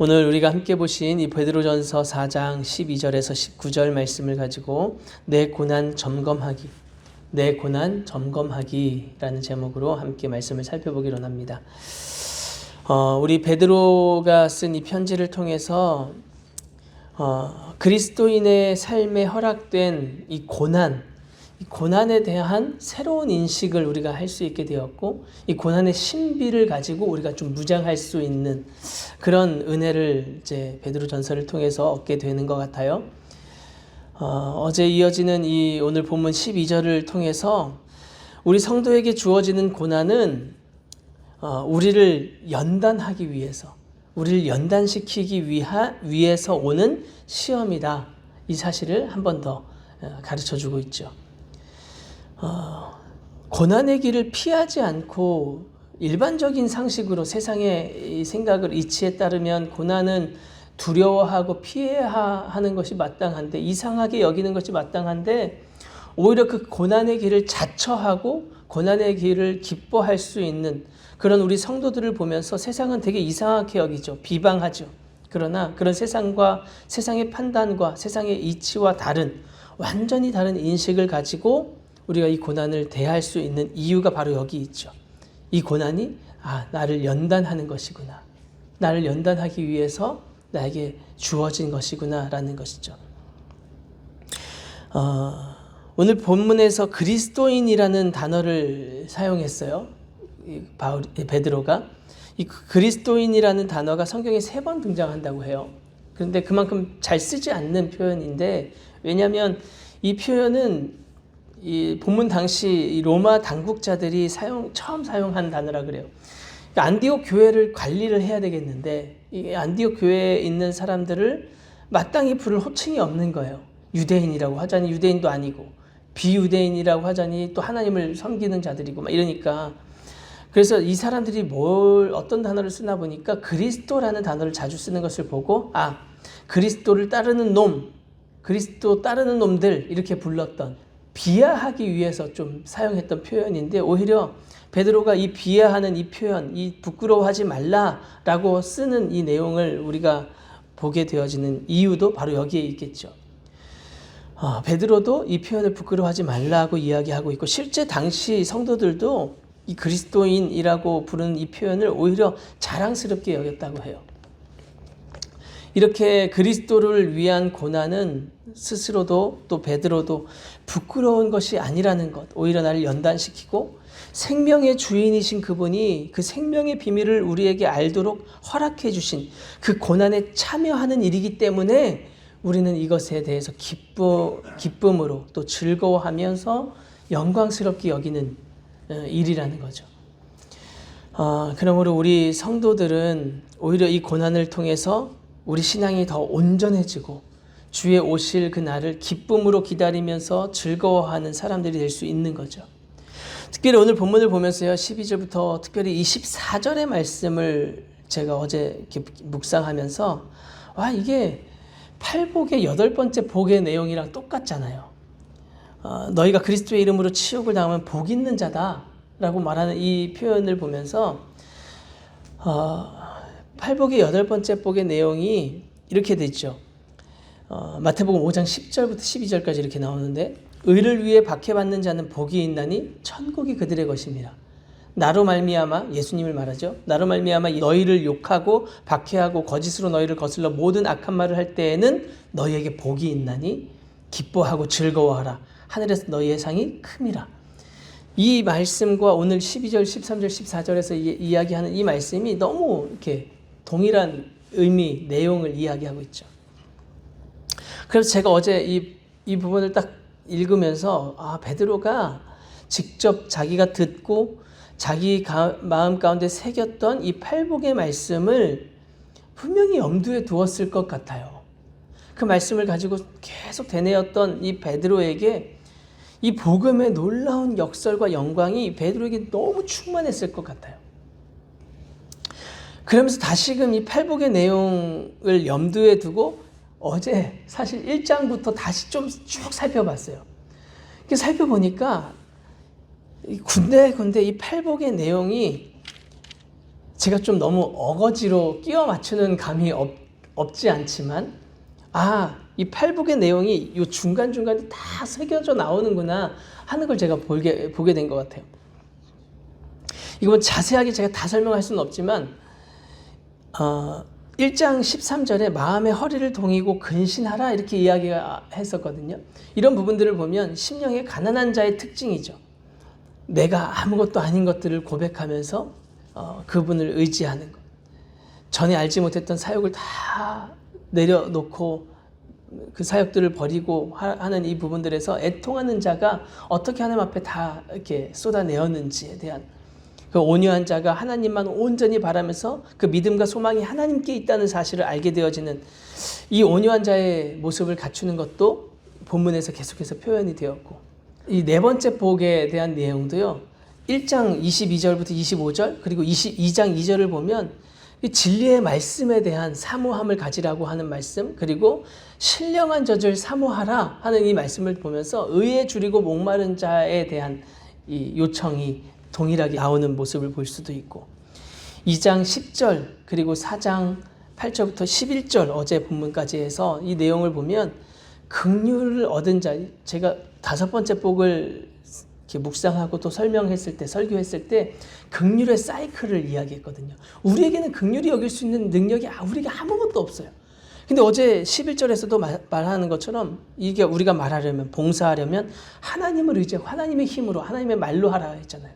오늘 우리가 함께 보신 이 베드로전서 4장 12절에서 19절 말씀을 가지고 내 고난 점검하기, 내 고난 점검하기라는 제목으로 함께 말씀을 살펴보기로 합니다. 우리 베드로가 쓴 이 편지를 통해서 그리스도인의 삶에 허락된 이 고난에 대한 새로운 인식을 우리가 할 수 있게 되었고, 이 고난의 신비를 가지고 우리가 좀 무장할 수 있는 그런 은혜를 이제 베드로전서를 통해서 얻게 되는 것 같아요. 어제 이어지는 이 오늘 본문 12절을 통해서 우리 성도에게 주어지는 고난은 우리를 연단하기 위해서, 우리를 연단시키기 위해서 오는 시험이다. 이 사실을 한 번 더 가르쳐주고 있죠. 고난의 길을 피하지 않고 일반적인 상식으로 세상의 생각을 이치에 따르면 고난은 두려워하고 피해야 하는 것이 마땅한데, 이상하게 여기는 것이 마땅한데, 오히려 그 고난의 길을 자처하고 고난의 길을 기뻐할 수 있는 그런 우리 성도들을 보면서 세상은 되게 이상하게 여기죠. 비방하죠. 그러나 그런 세상의 판단과 세상의 이치와 완전히 다른 인식을 가지고 우리가 이 고난을 대할 수 있는 이유가 바로 여기 있죠. 이 고난이 나를 연단하는 것이구나, 나를 연단하기 위해서 나에게 주어진 것이구나 라는 것이죠. 오늘 본문에서 그리스도인이라는 단어를 사용했어요. 베드로가. 이 그리스도인이라는 단어가 성경에 3번 등장한다고 해요. 그런데 그만큼 잘 쓰지 않는 표현인데, 왜냐하면 이 표현은 이 본문 당시 로마 당국자들이 처음 사용한 단어라 그래요. 그러니까 안디옥 교회를 관리를 해야 되겠는데, 이 안디옥 교회에 있는 사람들을 마땅히 부를 호칭이 없는 거예요. 유대인이라고 하자니 유대인도 아니고, 비유대인이라고 하자니 또 하나님을 섬기는 자들이고 막 이러니까, 그래서 이 사람들이 어떤 단어를 쓰나 보니까 그리스도라는 단어를 자주 쓰는 것을 보고 그리스도를 따르는 그리스도 따르는 놈들 이렇게 불렀던, 비하하기 위해서 좀 사용했던 표현인데, 오히려 베드로가 이 비하하는 이 표현, 이 부끄러워하지 말라라고 쓰는 이 내용을 우리가 보게 되어지는 이유도 바로 여기에 있겠죠. 베드로도 이 표현을 부끄러워하지 말라고 이야기하고 있고, 실제 당시 성도들도 이 그리스도인이라고 부르는 이 표현을 오히려 자랑스럽게 여겼다고 해요. 이렇게 그리스도를 위한 고난은 스스로도 또 베드로도 부끄러운 것이 아니라는 것, 오히려 나를 연단시키고 생명의 주인이신 그분이 그 생명의 비밀을 우리에게 알도록 허락해 주신 그 고난에 참여하는 일이기 때문에 우리는 이것에 대해서 기쁨으로 또 즐거워하면서 영광스럽게 여기는 일이라는 거죠. 그러므로 우리 성도들은 오히려 이 고난을 통해서 우리 신앙이 더 온전해지고 주의 오실 그 날을 기쁨으로 기다리면서 즐거워하는 사람들이 될 수 있는 거죠. 특별히 오늘 본문을 보면서요, 12절부터 특별히 24절의 말씀을 제가 어제 이렇게 묵상하면서 이게 팔복의 8번째 복의 내용이랑 똑같잖아요. 너희가 그리스도의 이름으로 치욕을 당하면 복 있는 자다라고 말하는 이 표현을 보면서 팔복의 8번째 복의 내용이 이렇게 되죠. 마태복음 5장 10절부터 12절까지 이렇게 나오는데, 의를 위해 박해받는 자는 복이 있나니 천국이 그들의 것입니다. 나로 말미암아, 예수님을 말하죠. 나로 말미암아 너희를 욕하고 박해하고 거짓으로 너희를 거슬러 모든 악한 말을 할 때에는 너희에게 복이 있나니 기뻐하고 즐거워하라. 하늘에서 너희의 상이 큼이라. 이 말씀과 오늘 12절, 13절, 14절에서 이야기하는 이 말씀이 너무 이렇게 동일한 의미, 내용을 이야기하고 있죠. 그래서 제가 어제 이 부분을 딱 읽으면서 베드로가 직접 자기가 듣고 자기 마음 가운데 새겼던 이 팔복의 말씀을 분명히 염두에 두었을 것 같아요. 그 말씀을 가지고 계속 되뇌었던 이 베드로에게 이 복음의 놀라운 역설과 영광이 베드로에게 너무 충만했을 것 같아요. 그러면서 다시금 이 팔복의 내용을 염두에 두고 어제 사실 1장부터 다시 좀 쭉 살펴봤어요. 살펴보니까 군데군데 이 팔복의 내용이 제가 좀 너무 어거지로 끼워 맞추는 감이 없지 않지만 이 팔복의 내용이 이 중간중간에 다 새겨져 나오는구나 하는 걸 제가 보게 된 것 같아요. 이건 자세하게 제가 다 설명할 수는 없지만 1장 13절에 마음의 허리를 동이고 근신하라 이렇게 이야기가 했었거든요. 이런 부분들을 보면 심령의 가난한 자의 특징이죠. 내가 아무것도 아닌 것들을 고백하면서 그분을 의지하는 것. 전에 알지 못했던 사역을 다 내려놓고 그 사역들을 버리고 하는 이 부분들에서 애통하는 자가 어떻게 하나님 앞에 다 이렇게 쏟아내었는지에 대한 그 온유한 자가 하나님만 온전히 바라면서 그 믿음과 소망이 하나님께 있다는 사실을 알게 되어지는 이 온유한 자의 모습을 갖추는 것도 본문에서 계속해서 표현이 되었고, 이 네 번째 복에 대한 내용도요, 1장 22절부터 25절 그리고 22장 2절을 보면 이 진리의 말씀에 대한 사모함을 가지라고 하는 말씀, 그리고 신령한 젖을 사모하라 하는 이 말씀을 보면서 의에 줄이고 목마른 자에 대한 이 요청이 동일하게 나오는 모습을 볼 수도 있고, 2장 10절 그리고 4장 8절부터 11절 어제 본문까지 해서 이 내용을 보면 긍휼을 얻은 자, 제가 5번째 복을 이렇게 묵상하고 또 설명했을 때, 설교했을 때 긍휼의 사이클을 이야기했거든요. 우리에게는 긍휼히 여길 수 있는 능력이 우리에게 아무것도 없어요. 근데 어제 11절에서도 말하는 것처럼 이게 우리가 말하려면, 봉사하려면 하나님을 의지하고 하나님의 힘으로, 하나님의 말로 하라 했잖아요.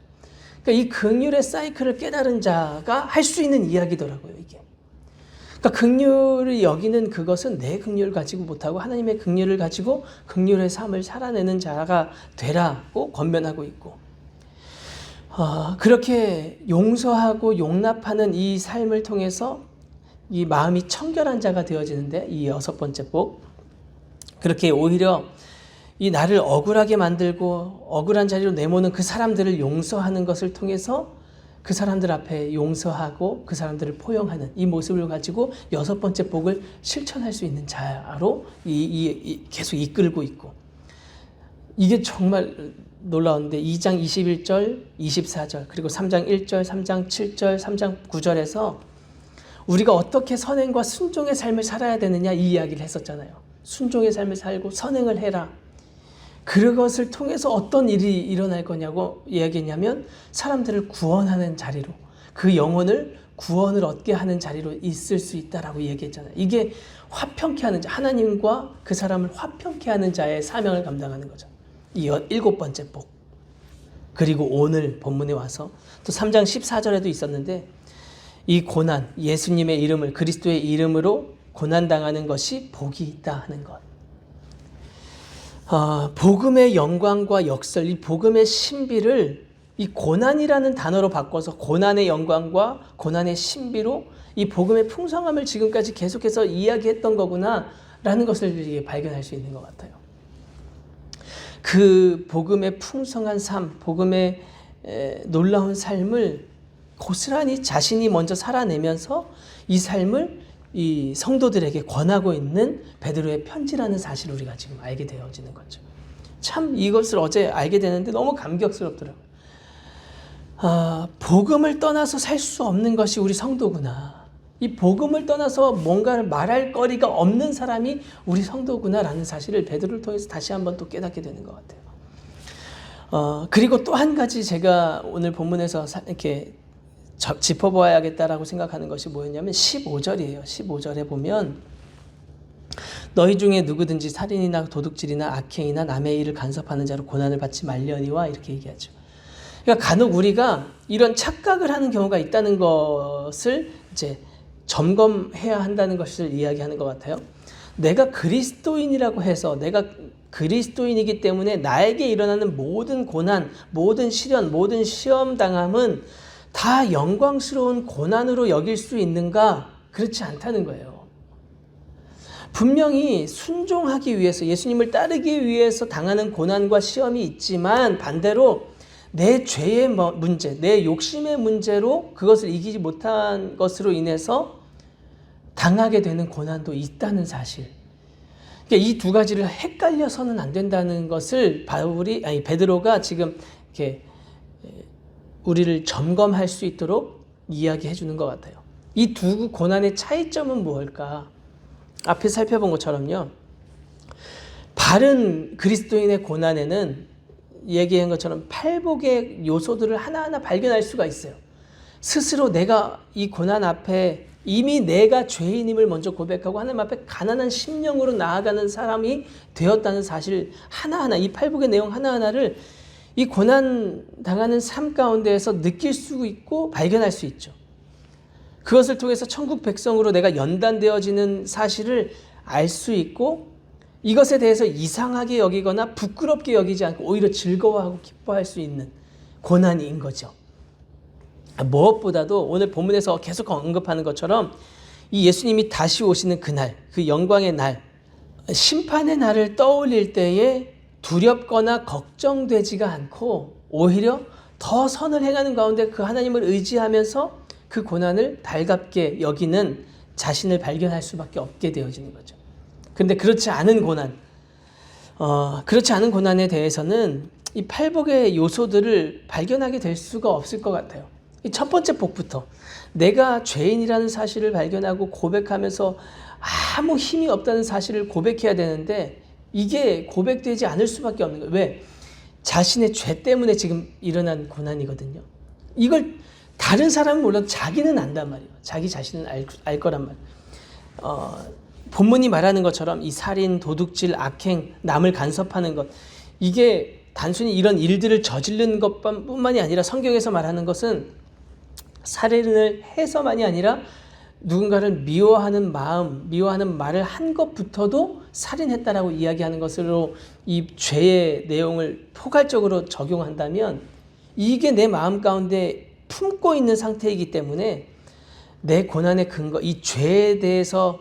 그러니까 이 긍휼의 사이클을 깨달은 자가 할 수 있는 이야기더라고요, 이게. 그러니까 긍휼을 여기는 그것은 내 긍휼을 가지고 못하고 하나님의 긍휼을 가지고 긍휼의 삶을 살아내는 자가 되라고 권면하고 있고, 그렇게 용서하고 용납하는 이 삶을 통해서 이 마음이 청결한 자가 되어지는데, 이 6번째 복, 그렇게 오히려 이 나를 억울하게 만들고 억울한 자리로 내모는 그 사람들을 용서하는 것을 통해서 그 사람들 앞에 용서하고 그 사람들을 포용하는 이 모습을 가지고 6번째 복을 실천할 수 있는 자로 계속 이끌고 있고, 이게 정말 놀라운데 2장 21절, 24절 그리고 3장 1절, 3장 7절, 3장 9절에서 우리가 어떻게 선행과 순종의 삶을 살아야 되느냐 이 이야기를 했었잖아요. 순종의 삶을 살고 선행을 해라. 그것을 통해서 어떤 일이 일어날 거냐고 이야기했냐면 사람들을 구원하는 자리로, 그 영혼을 구원을 얻게 하는 자리로 있을 수 있다라고 얘기했잖아요. 이게 화평케 하는 자, 하나님과 그 사람을 화평케 하는 자의 사명을 감당하는 거죠. 이 7번째 복. 그리고 오늘 본문에 와서 또 3장 14절에도 있었는데, 이 고난, 예수님의 이름을, 그리스도의 이름으로 고난당하는 것이 복이 있다 하는 것. 복음의 영광과 역설, 이 복음의 신비를 이 고난이라는 단어로 바꿔서 고난의 영광과 고난의 신비로 이 복음의 풍성함을 지금까지 계속해서 이야기했던 거구나 라는 것을 발견할 수 있는 것 같아요. 그 복음의 풍성한 삶, 복음의 놀라운 삶을 고스란히 자신이 먼저 살아내면서 이 삶을 이 성도들에게 권하고 있는 베드로의 편지라는 사실을 우리가 지금 알게 되어지는 거죠. 참 이것을 어제 알게 되는데 너무 감격스럽더라고요. 복음을 떠나서 살 수 없는 것이 우리 성도구나. 이 복음을 떠나서 뭔가를 말할 거리가 없는 사람이 우리 성도구나라는 사실을 베드로를 통해서 다시 한번 또 깨닫게 되는 것 같아요. 그리고 또 한 가지 제가 오늘 본문에서 이렇게 짚어보아야겠다라고 생각하는 것이 뭐였냐면 15절이에요. 15절에 보면 너희 중에 누구든지 살인이나 도둑질이나 악행이나 남의 일을 간섭하는 자로 고난을 받지 말려니와 이렇게 얘기하죠. 그러니까 간혹 우리가 이런 착각을 하는 경우가 있다는 것을 이제 점검해야 한다는 것을 이야기하는 것 같아요. 내가 그리스도인이라고 해서 내가 그리스도인이기 때문에 나에게 일어나는 모든 고난, 모든 시련, 모든 시험 당함은 다 영광스러운 고난으로 여길 수 있는가? 그렇지 않다는 거예요. 분명히 순종하기 위해서, 예수님을 따르기 위해서 당하는 고난과 시험이 있지만 반대로 내 죄의 문제, 내 욕심의 문제로 그것을 이기지 못한 것으로 인해서 당하게 되는 고난도 있다는 사실. 그러니까 이 두 가지를 헷갈려서는 안 된다는 것을 베드로가 지금 이렇게 우리를 점검할 수 있도록 이야기해 주는 것 같아요. 이 두 고난의 차이점은 무엇일까? 앞에 살펴본 것처럼요. 바른 그리스도인의 고난에는 얘기한 것처럼 팔복의 요소들을 하나하나 발견할 수가 있어요. 스스로 내가 이 고난 앞에 이미 내가 죄인임을 먼저 고백하고 하나님 앞에 가난한 심령으로 나아가는 사람이 되었다는 사실 하나하나, 이 팔복의 내용 하나하나를 이 고난 당하는 삶 가운데에서 느낄 수 있고 발견할 수 있죠. 그것을 통해서 천국 백성으로 내가 연단되어지는 사실을 알 수 있고, 이것에 대해서 이상하게 여기거나 부끄럽게 여기지 않고 오히려 즐거워하고 기뻐할 수 있는 고난인 거죠. 무엇보다도 오늘 본문에서 계속 언급하는 것처럼 이 예수님이 다시 오시는 그날, 그 영광의 날, 심판의 날을 떠올릴 때에 두렵거나 걱정되지가 않고 오히려 더 선을 행하는 가운데 그 하나님을 의지하면서 그 고난을 달갑게 여기는 자신을 발견할 수밖에 없게 되어지는 거죠. 그런데 그렇지 않은 고난에 대해서는 이 팔복의 요소들을 발견하게 될 수가 없을 것 같아요. 이 첫 번째 복부터 내가 죄인이라는 사실을 발견하고 고백하면서 아무 힘이 없다는 사실을 고백해야 되는데 이게 고백되지 않을 수밖에 없는 거예요. 왜? 자신의 죄 때문에 지금 일어난 고난이거든요. 이걸 다른 사람은 몰라도 자기는 안단 말이에요. 자기 자신은 알 거란 말이에요. 본문이 말하는 것처럼 이 살인, 도둑질, 악행, 남을 간섭하는 것, 이게 단순히 이런 일들을 저지른 것뿐만이 아니라 성경에서 말하는 것은 살인을 해서만이 아니라 누군가를 미워하는 마음, 미워하는 말을 한 것부터도 살인했다라고 이야기하는 것으로 이 죄의 내용을 포괄적으로 적용한다면 이게 내 마음 가운데 품고 있는 상태이기 때문에 내 고난의 근거, 이 죄에 대해서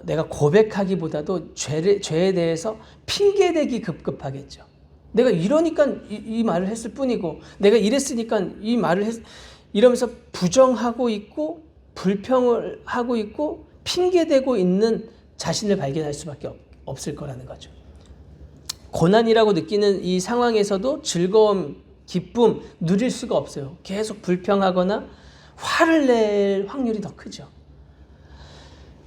내가 고백하기보다도 죄에 대해서 핑계대기 급급하겠죠. 내가 이러니까 이 말을 했을 뿐이고 내가 이랬으니까 이 말을 이러면서 부정하고 있고 불평을 하고 있고 핑계대고 있는 자신을 발견할 수밖에 없을 거라는 거죠. 고난이라고 느끼는 이 상황에서도 즐거움, 기쁨 누릴 수가 없어요. 계속 불평하거나 화를 낼 확률이 더 크죠.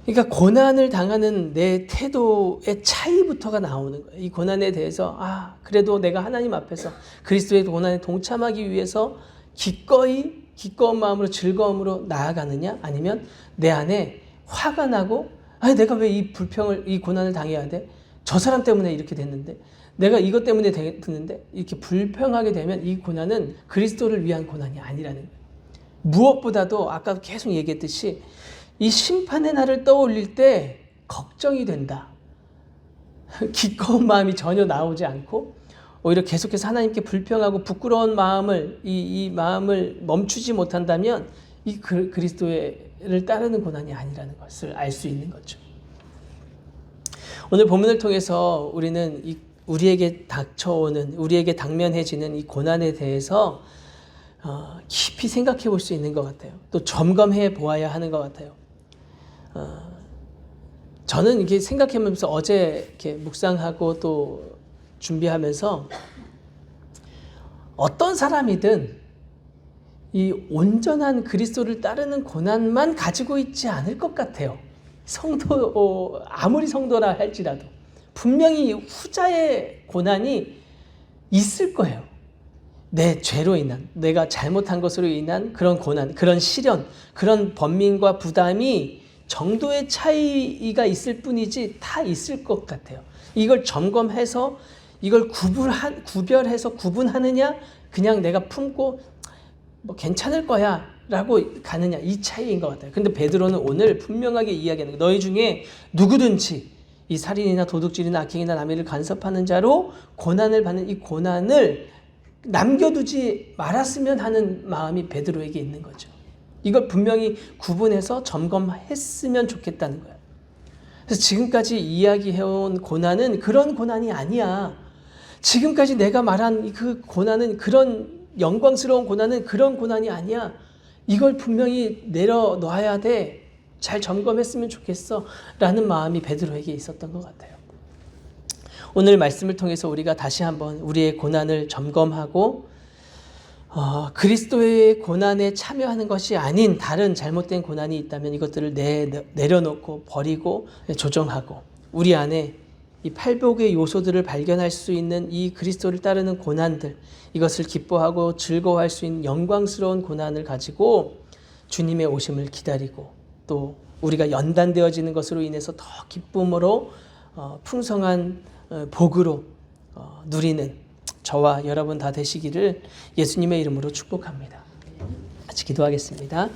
그러니까 고난을 당하는 내 태도의 차이부터가 나오는 거예요. 이 고난에 대해서 그래도 내가 하나님 앞에서 그리스도의 고난에 동참하기 위해서 기꺼운 마음으로 즐거움으로 나아가느냐, 아니면 내 안에 화가 나고 내가 왜 이 고난을 당해야 돼? 저 사람 때문에 이렇게 됐는데, 내가 이것 때문에 됐는데, 이렇게 불평하게 되면 이 고난은 그리스도를 위한 고난이 아니라는 거예요. 무엇보다도 아까 계속 얘기했듯이 이 심판의 날을 떠올릴 때 걱정이 된다. 기꺼운 마음이 전혀 나오지 않고 오히려 계속해서 하나님께 불평하고 부끄러운 마음을 이 마음을 멈추지 못한다면 이 그리스도를 따르는 고난이 아니라는 것을 알 수 있는 거죠. 오늘 본문을 통해서 우리는 우리에게 당면해지는 이 고난에 대해서 깊이 생각해 볼 수 있는 것 같아요. 또 점검해 보아야 하는 것 같아요. 저는 이렇게 생각해보면서 어제 이렇게 묵상하고 또 준비하면서 어떤 사람이든 이 온전한 그리스도를 따르는 고난만 가지고 있지 않을 것 같아요. 아무리 성도라 할지라도 분명히 후자의 고난이 있을 거예요. 내 죄로 인한, 내가 잘못한 것으로 인한 그런 고난, 그런 시련, 그런 번민과 부담이 정도의 차이가 있을 뿐이지 다 있을 것 같아요. 이걸 점검해서 이걸 구별해서 구분하느냐, 그냥 내가 품고 괜찮을 거야 라고 가느냐, 이 차이인 것 같아요. 근데 베드로는 오늘 분명하게 이야기하는 거예요. 너희 중에 누구든지 이 살인이나 도둑질이나 악행이나 남의 일을 간섭하는 자로 고난을 받는 이 고난을 남겨두지 말았으면 하는 마음이 베드로에게 있는 거죠. 이걸 분명히 구분해서 점검했으면 좋겠다는 거예요. 그래서 지금까지 이야기해온 고난은 그런 고난이 아니야. 지금까지 내가 말한 그 고난은, 그런 영광스러운 고난은 그런 고난이 아니야. 이걸 분명히 내려놔야 돼. 잘 점검했으면 좋겠어. 라는 마음이 베드로에게 있었던 것 같아요. 오늘 말씀을 통해서 우리가 다시 한번 우리의 고난을 점검하고 그리스도의 고난에 참여하는 것이 아닌 다른 잘못된 고난이 있다면 이것들을 내려놓고 버리고 조정하고 우리 안에 이 팔복의 요소들을 발견할 수 있는 이 그리스도를 따르는 고난들, 이것을 기뻐하고 즐거워할 수 있는 영광스러운 고난을 가지고 주님의 오심을 기다리고 또 우리가 연단되어지는 것으로 인해서 더 기쁨으로 풍성한 복으로 누리는 저와 여러분 다 되시기를 예수님의 이름으로 축복합니다. 같이 기도하겠습니다.